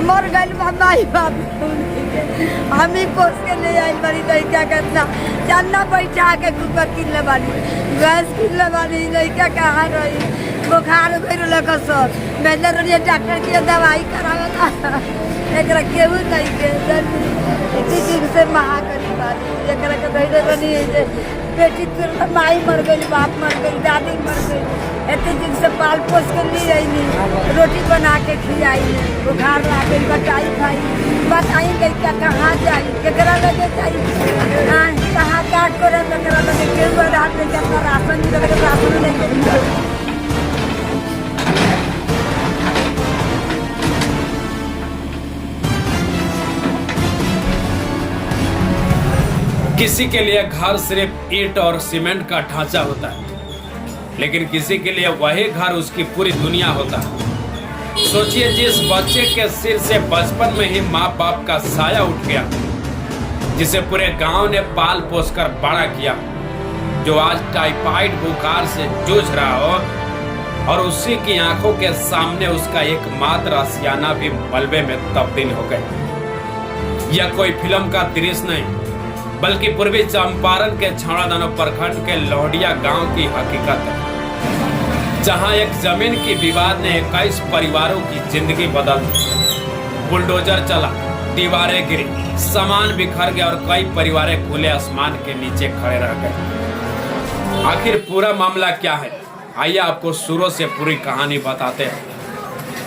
मर गई माई बाप हम ही पोस के ले आई बड़ी लड़का कहना चन्ना बैठा के कुकर किनले बानी गैस किनले बानी लड़का कहाँ रही बुखार भर सर मैंने रोज डॉक्टर की दवाई करावेला एक केहू नहीं के इसी चीज से महा करी बानी एक के धैर्य बनी बेटी माई मर गई बाप मर गई दादी मर गई इतने दिन से पाल पोस के ली रही रोटी बना के खिलाई बुखार ला गई बताई भाई बताई लड़का कहाँ जाई केकरा लगे जाई कहाँ काट करे केकरा लगे केहू रात में अपना राशन लगे राशन लेके किसी के लिए घर सिर्फ ईंट और सीमेंट का ढांचा होता है, लेकिन किसी के लिए वही घर उसकी पूरी दुनिया होता है। सोचिए जिस बच्चे के सिर से बचपन में ही माँ बाप का साया उठ गया, जिसे पूरे गांव ने पाल पोस कर बड़ा किया, जो आज टाइफाइड बुखार से जूझ रहा हो और उसी की आंखों के सामने उसका एकमात्र आशियाना भी मलबे में तब्दील हो गया। यह कोई फिल्म का दृश्य नहीं, बल्कि पूर्वी चंपारण के छौड़ादानो प्रखंड के लोहड़िया गांव की हकीकत है, जहां एक जमीन की विवाद ने 21 परिवारों की जिंदगी बदल दी। बुलडोजर चला, दीवारें गिरी, सामान बिखर गया और कई परिवारें खुले आसमान के नीचे खड़े रह गए। आखिर पूरा मामला क्या है, आइए आपको शुरू से पूरी कहानी बताते हैं।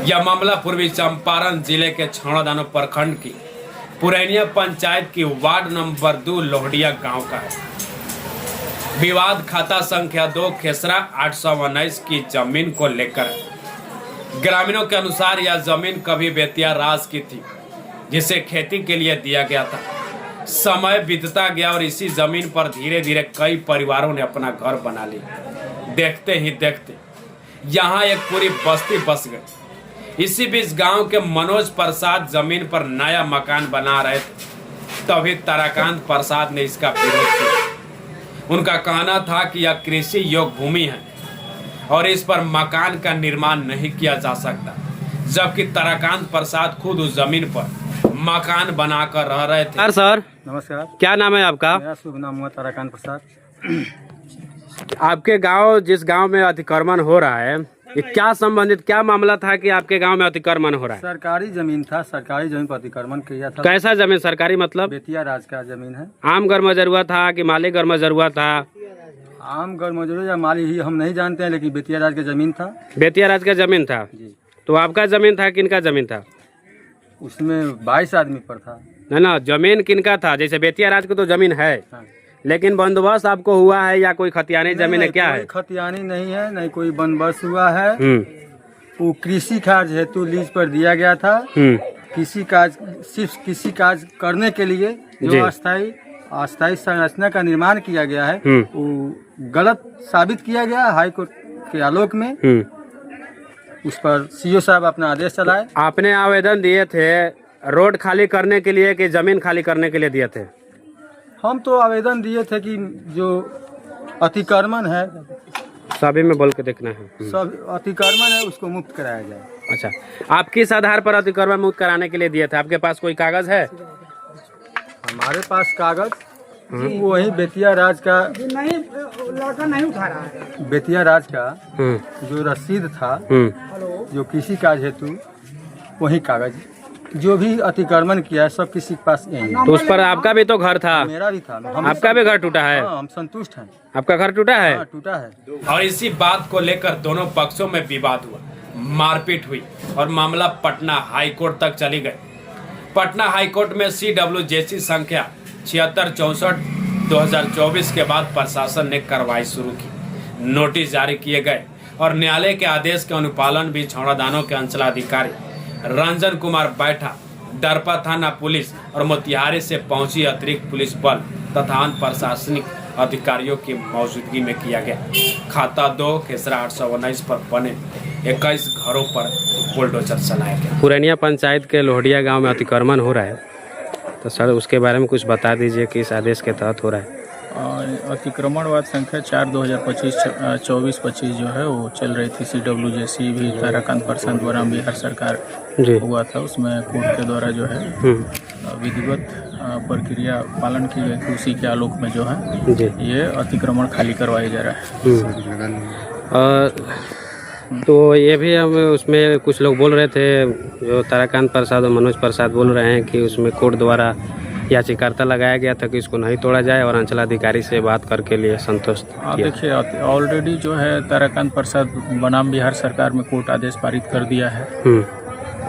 यह मामला पूर्वी चंपारण जिले के छौड़ादानो प्रखंड की पुरैनिया पंचायत की वार्ड नंबर 2 लोहड़िया गांव का है। विवाद खाता संख्या 2 खेसरा 819 की जमीन को लेकर है। ग्रामीणों के अनुसार यह जमीन कभी बेतिया राज की थी, जिसे खेती के लिए दिया गया था। समय बीतता गया और इसी जमीन पर धीरे धीरे कई परिवारों ने अपना घर बना लिया। देखते ही देखते यहाँ एक पूरी बस्ती बस गई। इसी बीच गांव के मनोज प्रसाद जमीन पर नया मकान बना रहे थे, तभी ताराकांत प्रसाद ने इसका विरोध किया। उनका कहना था कि यह कृषि योग्य भूमि है और इस पर मकान का निर्माण नहीं किया जा सकता, जबकि ताराकांत प्रसाद खुद उस जमीन पर मकान बनाकर रह रहे थे। सर नमस्कार, क्या नाम है आपका? मेरा शुभ नाम हुआ ताराकांत प्रसाद। आपके गांव जिस गांव में अतिक्रमण हो रहा है, ये क्या संबंधित क्या मामला था कि आपके गांव में अतिक्रमण हो रहा है? सरकारी जमीन था, सरकारी जमीन पर अतिक्रमण किया था। कैसा जमीन सरकारी मतलब? बेतिया राज का जमीन है। आम गरमजरुआ था कि माली गरमजरुआ था? आम गरमजरुआ या माली ही हम नहीं जानते हैं, लेकिन बेतिया राज का जमीन था। बेतिया राज का जमीन था जी। तो आपका जमीन था, किनका जमीन था? उसमें 22 आदमी पर था। ना जमीन किनका था? जैसे बेतिया राज को तो जमीन है, हाँ। लेकिन बंदोबस्त आपको हुआ है या कोई खतियानी जमीन है? क्या है? खतियानी नहीं है, नहीं कोई बंदोबस्त हुआ है। वो कृषि कार्य हेतु लीज पर दिया गया था। किसी काज सिर्फ किसी काज करने के लिए जो अस्थायी संरचना का निर्माण किया गया है, वो गलत साबित किया गया हाई कोर्ट के आलोक में। उस पर सीओ साहब अपना आदेश चलाए। आपने आवेदन दिए थे रोड खाली करने के लिए कि जमीन खाली करने के लिए दिए थे? हम तो आवेदन दिए थे कि जो अतिक्रमण है, सभी में बोल के देखना है। सब अतिक्रमण है उसको मुक्त कराया जाए। अच्छा, आप किस आधार पर अतिक्रमण मुक्त कराने के लिए दिए थे? आपके पास कोई कागज है? हमारे पास कागज वही बेतिया राज का नहीं उठा रहा है। बेतिया राज का जो रसीद था, जो किसी काज हेतु वही कागज, जो भी अतिक्रमण किया है सब किसी के पास यही है। तो उस पर आपका भी तो घर था? मेरा भी था। आपका भी घर टूटा है? हाँ, हम संतुष्ट हैं। आपका घर टूटा है? हाँ, टूटा है। और इसी बात को लेकर दोनों पक्षों में विवाद हुआ, मारपीट हुई और मामला पटना हाईकोर्ट तक चली गई। पटना हाईकोर्ट में CWJC संख्या 7664/2024 के बाद प्रशासन ने कार्रवाई शुरू की। नोटिस जारी किए गए और न्यायालय के आदेश के अनुपालन भी छौड़ादानों के अंचलाधिकारी रंजन कुमार बैठा, डरपा थाना पुलिस और मोतिहारी से पहुंची अतिरिक्त पुलिस बल तथा अन्य प्रशासनिक अधिकारियों की मौजूदगी में किया गया। खाता 2 खेसरा 819 पर बने 21 घरों पर बुलडोजर चलाया गया। पुरैनिया पंचायत के लोहड़िया गांव में अतिक्रमण हो रहा है, तो सर उसके बारे में कुछ बता दीजिए कि इस आदेश के तहत हो रहा है। अतिक्रमणवाद संख्या 4/2025 जो है वो चल रही थी। CWJC भी ताराकांत प्रसाद द्वारा बिहार सरकार हुआ था, उसमें कोर्ट के द्वारा जो है विधिवत प्रक्रिया पालन की गई थी। उसी के आलोक में जो है ये अतिक्रमण खाली करवाया जा रहा है। तो ये भी हम उसमें कुछ लोग बोल रहे थे, जो ताराकांत प्रसाद और मनोज प्रसाद बोल रहे हैं कि उसमें कोर्ट द्वारा याचिकार्ता लगाया गया था कि इसको नहीं तोड़ा जाए और अंचलाधिकारी से बात करके लिए संतुष्ट किया। देखिए ऑलरेडी जो है ताराकांत प्रसाद बनाम बिहार सरकार में कोर्ट आदेश पारित कर दिया है।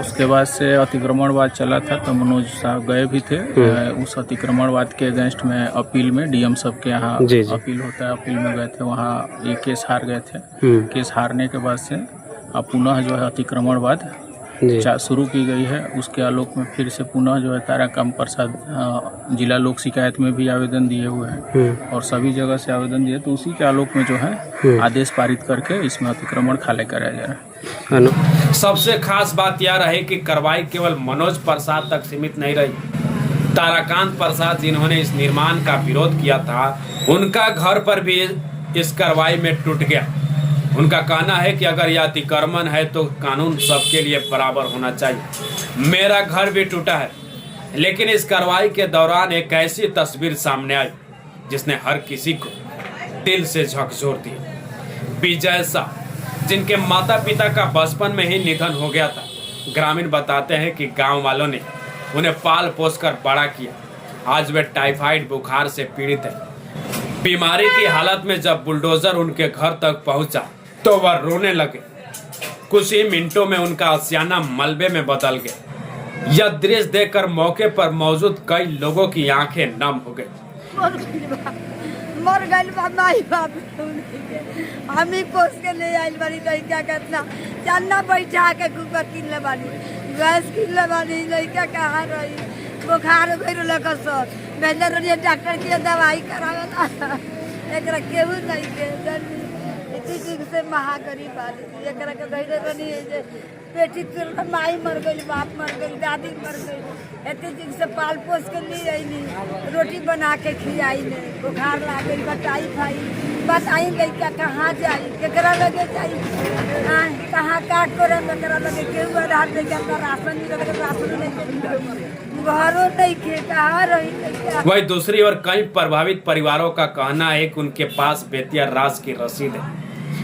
उसके बाद से अतिक्रमणवाद चला था तो मनोज साहब गए भी थे उस अतिक्रमणवाद के अगेंस्ट में अपील में, डीएम साहब के यहाँ अपील होता है, अपील में गए थे। वहाँ ये केस हार गए थे। केस हारने के बाद से अब पुनः जो है अतिक्रमणवाद शुरू की गई है। उसके आलोक में फिर से पुनः जो है ताराकांत प्रसाद जिला लोक शिकायत में भी आवेदन दिए हुए हैं और सभी जगह से आवेदन दिए, तो उसी के आलोक में जो है आदेश पारित करके इसमें अतिक्रमण खाली कराया जा रहा है। सबसे खास बात यह रही कि कार्रवाई केवल मनोज प्रसाद तक सीमित नहीं रही। ताराकांत प्रसाद जिन्होंने इस निर्माण का विरोध किया था, उनका घर पर भी इस कार्रवाई में टूट गया। उनका कहना है कि अगर यह अतिक्रमण है तो कानून सबके लिए बराबर होना चाहिए। मेरा घर भी टूटा है, लेकिन इस कार्रवाई के दौरान एक ऐसी तस्वीर सामने आई जिसने हर किसी को दिल से झकझोर दिया। विजय शाह, जिनके माता पिता का बचपन में ही निधन हो गया था, ग्रामीण बताते हैं कि गांव वालों ने उन्हें पाल पोस कर बड़ा किया। आज वे टाइफाइड बुखार से पीड़ित है। बीमारी की हालत में जब बुलडोजर उनके घर तक पहुंचा तो वह रोने लगे। कुछ ही मिनटों में उनका आशियाना मलबे में बदल गया। यह दृश्य देखकर मौके पर मौजूद कई लोगों की आंखें नम हो गई। मर गई माई बाप, हम ही पोस के ले आइल बानी। लड़का कितना चन्ना बैठा के कुकर किन ले बानी, गैस किन ले बानी। लड़का कहाँ रही, बुखार भर लगा सर भेज रही डॉक्टर के दवाई करावेला। एक केहू नहीं के इतनी चीज से महागरीब आदमी एक धैर्य रही है। बेटी माई मर गई, बाप मर गई, दादी मर गई। इतनी चीज से पाल पोस के लिए अली, रोटी बना के खिलाई ने। बुखार ला गई, बताई भाई बताई लड़का कहाँ जाई, केकरा लगे जाई, कहाँ काट करे केकरा लगे। केहू आधार लेके राशन नहीं लगे, राशन नहीं घरों नहीं खे, कहाँ रही। वही दूसरी ओर कई प्रभावित परिवारों का कहना है कि उनके पास बेतिया राज की रसीद है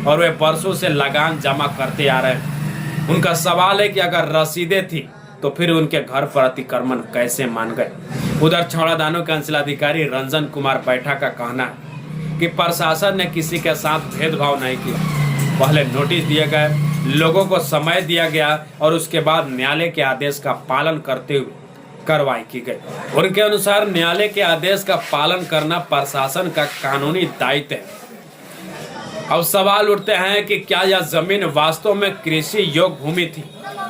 और वे बरसों से लगान जमा करते आ रहे हैं। उनका सवाल है कि अगर रसीदें थी तो फिर उनके घर पर अतिक्रमण कैसे मान गए। उधर छौड़ादानो के अंचलाधिकारी रंजन कुमार बैठा का कहना है कि प्रशासन ने किसी के साथ भेदभाव नहीं किया। पहले नोटिस दिए गए, लोगों को समय दिया गया और उसके बाद न्यायालय के आदेश का पालन करते हुए कार्रवाई की गई। उनके अनुसार न्यायालय के आदेश का पालन करना प्रशासन का कानूनी दायित्व है। अब सवाल उठते हैं कि क्या यह जमीन वास्तव में कृषि योग्य भूमि थी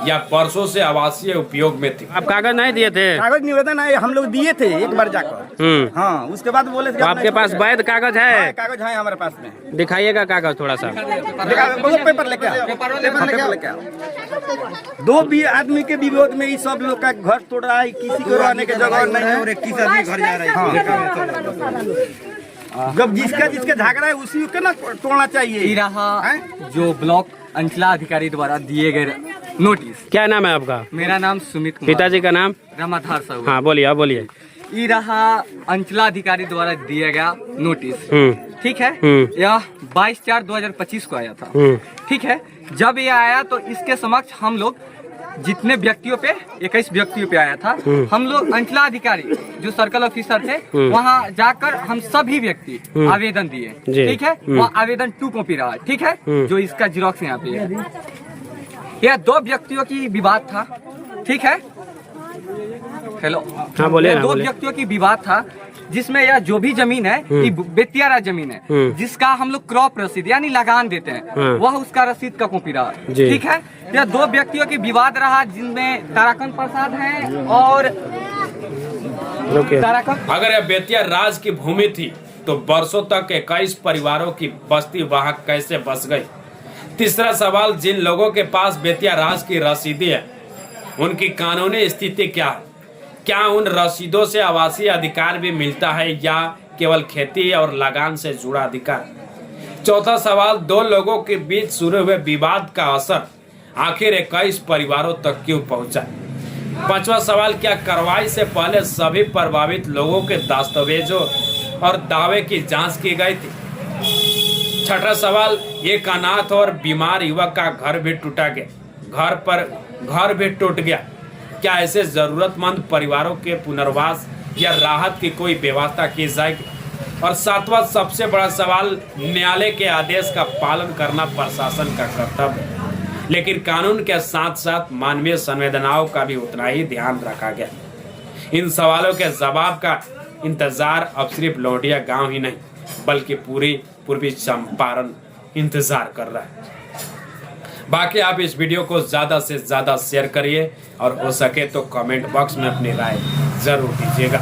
या वर्षों से आवासीय उपयोग में थी। आप कागज नहीं दिए थे? कागज निवेदन है, हम लोग दिए थे एक बार जाकर। हाँ, उसके बाद बोले थे आपके पास वैध कागज है? हाँ, कागज है हमारे पास में। दिखाइएगा कागज थोड़ा सा। पेपर लेके आओ। दो भी आदमी के विरोध में ये सब लोग का घर तोड़ रहा है, किसी को रहने की जगह नहीं है और 21 आदमी घर जा रहे हैं। जब जिसका झगड़ा है उसी को ना तोड़ना चाहिए। रहा जो ब्लॉक अंचलाधिकारी द्वारा दिए गए नोटिस। क्या नाम है आपका? मेरा नाम सुमित कुमार। पिताजी का नाम? रमाधार साहू। हाँ बोलिए, आप बोलिए। ये रहा अंचलाधिकारी द्वारा दिया गया नोटिस। ठीक है, यह 22/4/2025 को आया था। ठीक है, जब ये आया तो इसके समक्ष हम लोग जितने व्यक्तियों पे 21 व्यक्तियों पे आया था, हम लोग अंचलाधिकारी जो सर्कल ऑफिसर थे वहाँ जाकर हम सभी व्यक्ति आवेदन दिए। ठीक है, वहाँ आवेदन 2 कॉपी रहा। ठीक है, जो इसका जिरोक्स यहाँ पे है। यह 2 व्यक्तियों की विवाद था। ठीक है, हेलो, हाँ बोलिए। 2 व्यक्तियों की विवाद था जिसमें यह जो भी जमीन है ये बेतिया राज जमीन है, जिसका हम लोग क्रॉप रसीद यानी लगान देते हैं, वह उसका रसीद का कॉपी रहा। ठीक है, यह 2 व्यक्तियों की विवाद रहा जिनमें ताराकांत प्रसाद है और ताराकांत। अगर यह बेतिया राज की भूमि थी तो वर्षों तक 21 परिवारों की बस्ती वहां कैसे बस गई। तीसरा सवाल, जिन लोगों के पास बेतिया राज की रसीदें है उनकी कानूनी स्थिति क्या है? क्या उन रसीदों से आवासीय अधिकार भी मिलता है या केवल खेती और लगान से जुड़ा अधिकार। चौथा सवाल, 2 लोगों के बीच शुरू हुए विवाद का असर आखिर 21 परिवारों तक क्यों पहुंचा। 5वां सवाल, क्या कार्रवाई से पहले सभी प्रभावित लोगों के दस्तावेजों और दावे की जांच की गई थी। 6वां सवाल, एक अनाथ और बीमार युवक का घर भी टूटा गया, घर भी टूट गया, क्या ऐसे जरूरतमंद परिवारों के पुनर्वास या राहत की कोई व्यवस्था की जाएगी। और 7वां सबसे बड़ा सवाल, न्यायालय के आदेश का पालन करना प्रशासन का कर्तव्य है, लेकिन कानून के साथ साथ मानवीय संवेदनाओं का भी उतना ही ध्यान रखा गया। इन सवालों के जवाब का इंतजार अब सिर्फ लोटिया गांव ही नहीं बल्कि पूर्वी चंपारण इंतजार कर रहा है। बाकी आप इस वीडियो को ज्यादा से ज्यादा शेयर करिए और हो सके तो कमेंट बॉक्स में अपनी राय जरूर दीजिएगा।